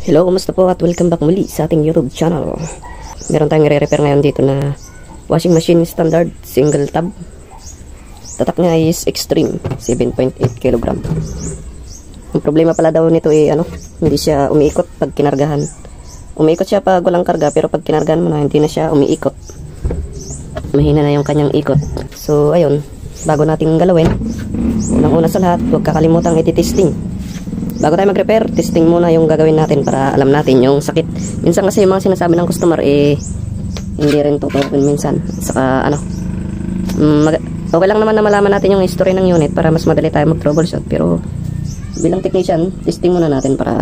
Hello, kumusta po at welcome back muli sa ating YouTube channel. Meron tayong re-repair ngayon dito na washing machine standard single tab. Tatak niya is extreme 7.8 kg. Ang problema pala daw nito ay hindi siya umiikot pag kinargahan. Umiikot siya pag walang karga, pero pag kinargahan mo na hindi na siya umiikot. Mahina na yung kanyang ikot. So ayun, bago nating galawin, unang-una sa lahat, huwag kakalimutang iti-testing. Bago tayo mag-repair, testing muna yung gagawin natin para alam natin yung sakit. Minsan kasi yung mga sinasabi ng customer hindi rin totoo minsan. Saka okay lang naman na malaman natin yung history ng unit para mas madali tayo mag-troubleshoot. Pero bilang technician, testing muna natin para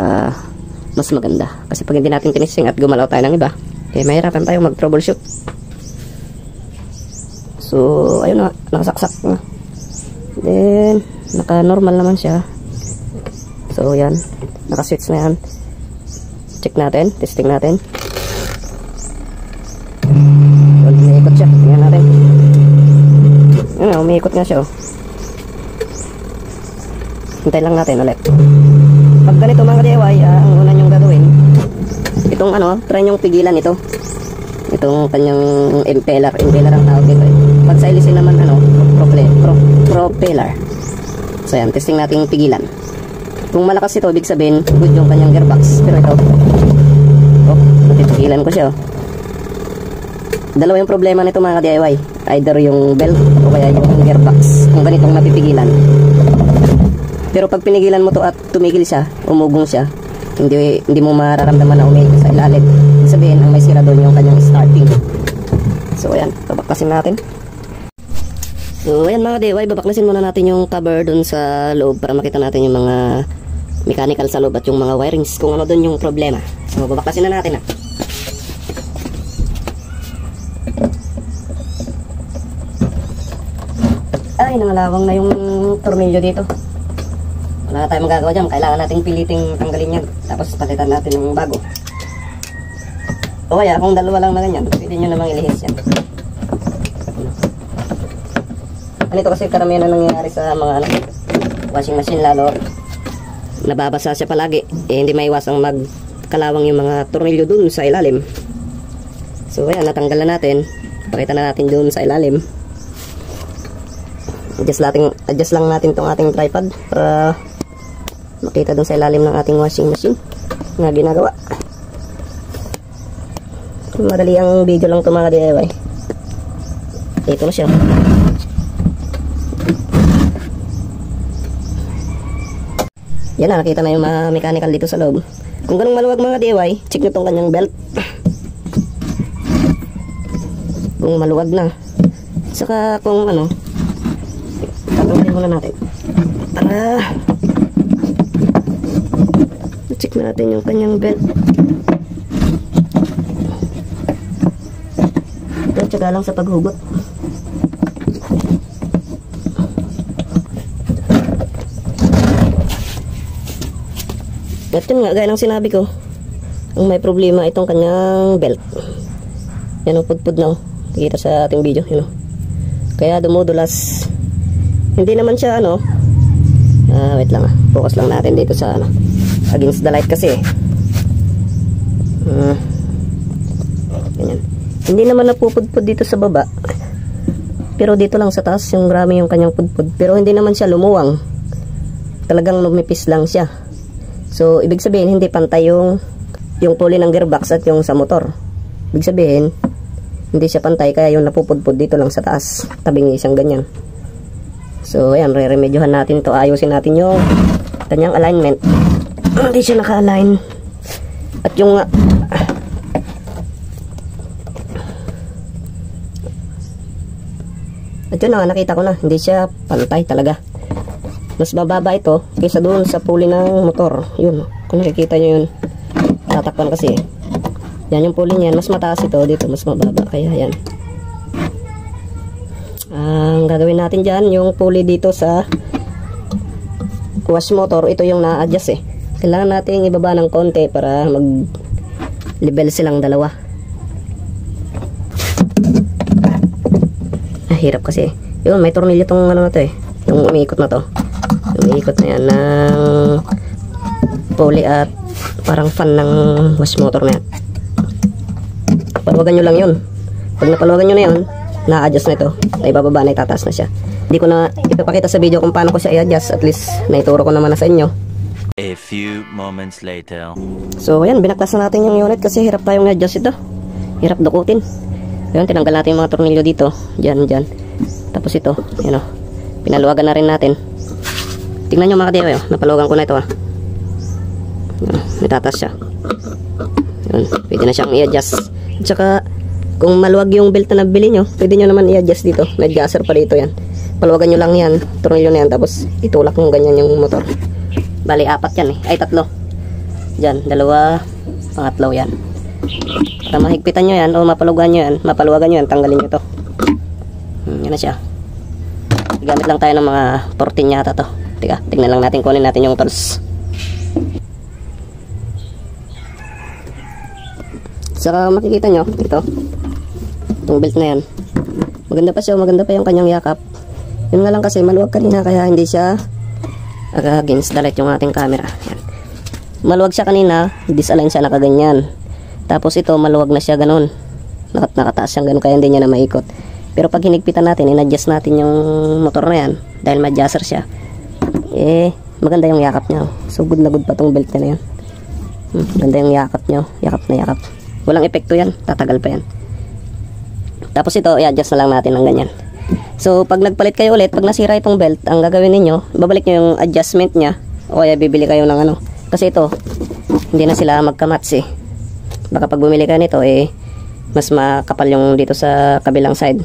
mas maganda. Kasi pag hindi natin tinesting at gumalaw tayo ng iba, mahirapan tayo mag-troubleshoot. So ayun na, nakasaksak na. Then naka-normal naman siya. So yan, naka-switch na yan. Check natin, testing natin. Umiikot siya, tingnan natin. Umiikot nga siya. Hintay lang natin ulit. Pag ganito mga DIY, ang una nyong gagawin, itong try nyong pigilan ito. Itong kanyang impeller ang tawag dito. Pag sa ilisin naman propeller. So yan, testing natin pigilan. Kung malakas ito, ibig sabihin good yung kanyang gearbox. Pero ito, natitigilan ko siya. Dalawa yung problema nito mga DIY. Either yung belt o kaya yung gearbox, kung ganitong napipigilan. Pero pag pinigilan mo to at tumigil siya, umugong siya, hindi mo mararamdaman na umiikot sa ilalim. Ibig sabihin, ang may sira doon yung kanyang starting. So ayan, babaklasin natin. So ayan mga DIY, babaklasin muna natin yung cover doon sa loob para makita natin yung mga mechanical sa loob at yung mga wirings, kung ano doon yung problema. So babaklasin na natin . Ay, nangalawang na yung tornilyo dito. Wala tayong magagawa dyan, kailangan nating piliting tanggalin yan, tapos palitan natin ng bago. O kaya kung dalawa lang na ganyan, pwede nyo namang ilihis yan. Ganito kasi karamihan na nangyayari sa mga washing machine, lalo nababasa siya palagi, hindi maiwasang magkalawang yung mga tornilyo dun sa ilalim. So ayan, natanggal na natin. Pakita na natin dun sa ilalim. Adjust lang natin tong ating tripod para makita dun sa ilalim ng ating washing machine na ginagawa. Madali ang video lang ito mga DIY. Ito na siya. Yan na, nakita na yung mga mechanical dito sa loob. Kung ganung maluwag mga DIY, check nyo tong kanyang belt. Kung maluwag na. Saka kung tatanggalin muna natin. Para check natin yung kanyang belt. Ito, tsaga lang sa paghugot. At yun nga, gaya ng sinabi ko, ang may problema itong kanyang belt. Yan ang pudpud na nakikita sa ating video, kaya dumudulas. Hindi naman siya wait lang focus lang natin dito sa against the light kasi ganyan. Hindi naman napupudpud dito sa baba, pero dito lang sa taas yung grabe yung kanyang pudpud. Pero hindi naman siya lumuwang, talagang lumipis lang siya. So, ibig sabihin, hindi pantay yung pulley ng gearbox at yung sa motor. Ibig sabihin, hindi siya pantay, kaya yung napupudpud dito lang sa taas. Tabing isang ganyan. So, ayan, re-remedyohan natin to. Ayusin natin yung kanyang alignment. Hindi siya naka-align. At yung yun na, nakita ko na, hindi siya pantay talaga. Mas bababa ito kaysa doon sa pulley ng motor. Yun, kung nakikita nyo yun, tatakpan kasi. Yan yung pulley niyan, mas mataas ito, dito mas mababa. Kaya yan. Ang gagawin natin dyan, yung pulley dito sa wash motor, ito yung na-adjust Kailangan natin ibaba ng konti para mag-level silang dalawa. Hirap kasi. Yun, may tornilyo tong na to yung umiikot na to. Umiikot na yan ng pulley at parang fan ng wash motor na yan. Paluwagan nyo lang yun. Pag napaluwagan nyo na yun, na-adjust na ito. Ay bababa na, itataas na siya. Hindi ko na ipapakita sa video kung paano ko siya i-adjust. At least, naituro ko naman na sa inyo. A few moments later. So, ayan, binaklas na natin yung unit kasi hirap tayong i-adjust ito. Hirap dukutin. Ayan, tinanggal natin yung mga tornilyo dito. Diyan, diyan. Tapos ito, yun o. Pinaluwagan na rin natin. Tingnan nyo mga kadiyo, napaluwagan ko na ito. Nitatas siya. Yun, pwede na siyang i-adjust. At saka, kung maluwag yung belt na nabili nyo, pwede nyo naman i-adjust dito. May adjuster pa dito yan. Paluwagan nyo lang yan, tornilyo na yan, tapos itulak nyo ganyan yung motor. Bali, 4 yan eh. Ay, 3. Diyan, 2, pangatlo yan. Para mahigpitan nyo yan, o mapaluwagan nyo yan, tanggalin nyo to. Yan na siya. Gamit lang tayo ng mga 14 yata to. Tika, tignan lang natin, kunin natin yung tools. Saka makikita nyo, ito, itong belt na yan. Maganda pa siya, maganda pa yung kanyang yakap. Yun nga lang kasi, maluwag kanina, kaya hindi siya against the light yung ating camera. Yan. Maluwag siya kanina, disalign siya nakaganyan. Tapos ito, maluwag na siya ganun. Nakataas siyang ganun, kaya hindi niya na maikot. Pero pag hinigpitan natin, in-adjust natin yung motor na yan, dahil ma-adjuster siya, eh, maganda yung yakap niya. So, good na good pa tong belt niya na yan. Maganda yung yakap niya, yakap na yakap. Walang epekto yan, tatagal pa yan. Tapos ito, i-adjust na lang natin ng ganyan. So, pag nagpalit kayo ulit, pag nasira itong belt, ang gagawin ninyo, babalik nyo yung adjustment niya, o kaya bibili kayo ng ano. Kasi ito, hindi na sila magka-match eh. Baka pag bumili kayo nito, eh, mas makapal yung dito sa kabilang side.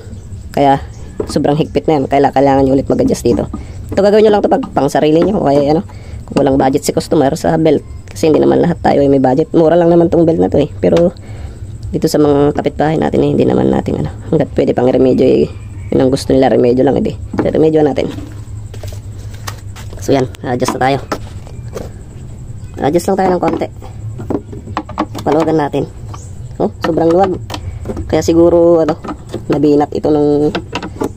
Kaya, sobrang higpit na yan. Kailangan nyo ulit mag-adjust dito. Ito gagawin nyo lang ito pag pang sarili nyo, o kaya ano, kung walang budget si customer sa belt. Kasi hindi naman lahat tayo ay may budget. Mura lang naman tong belt na to eh. Pero, dito sa mga kapitbahay natin eh, hindi naman natin ano. Hanggat pwede pang remedyo eh. Yun ang gusto nila, remedyo lang eh. Remedyo natin. So yan, adjust na tayo. Adjust lang tayo ng konti. Paluwagan natin. Oh, sobrang luwag. Kaya siguro ano, nabinat ito nung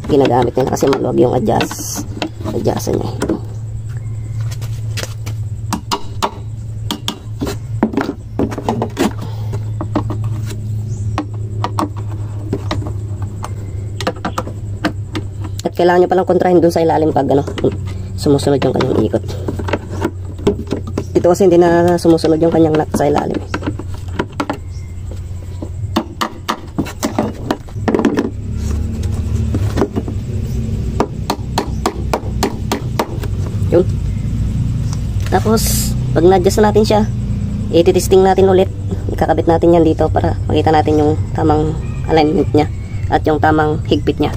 ginagamit nila kasi maluwag yung adjustan niya. At kailangan nyo palang kontrahin dun sa ilalim pag ano, sumusunod yung kanyang ikot. Dito kasi hindi na sumusunod yung kanyang nut sa ilalim. Yun. Tapos, pag na-adjust na natin siya, ititesting natin ulit. Ikakabit natin yan dito para makita natin yung tamang alignment niya at yung tamang higpit niya.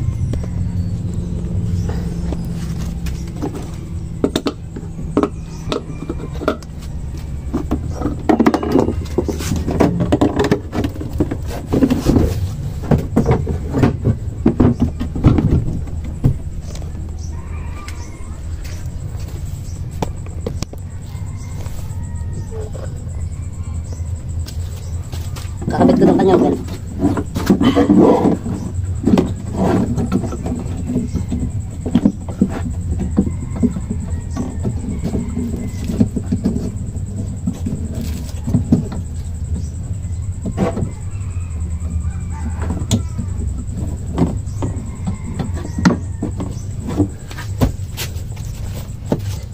Kakabit ko ng kanyang belt.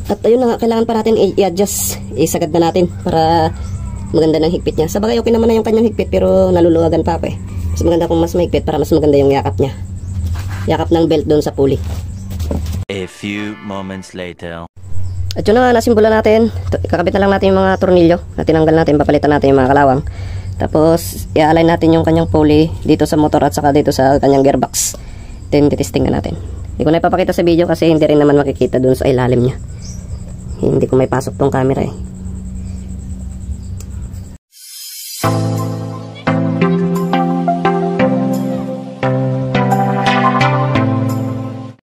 At ayun na nga, kailangan pa natin i-adjust, isagad na natin para maganda ng higpit niya. Sabagay okay naman na yung kanyang higpit pero naluluwagan pa ako eh. Mas maganda kung mas mahigpit para mas maganda yung yakap niya. Yakap ng belt doon sa pulley. A few moments later. At yun na nga, nasimbola natin. Kakabit na lang natin yung mga tornilyo na tinanggal natin, papalitan natin yung mga kalawang. Tapos i-align natin yung kanyang pulley dito sa motor at saka dito sa kanyang gearbox. Then titesting na natin. Hindi ko na ipapakita sa video kasi hindi rin naman makikita doon sa ilalim niya. Hindi ko may pasok tong camera eh.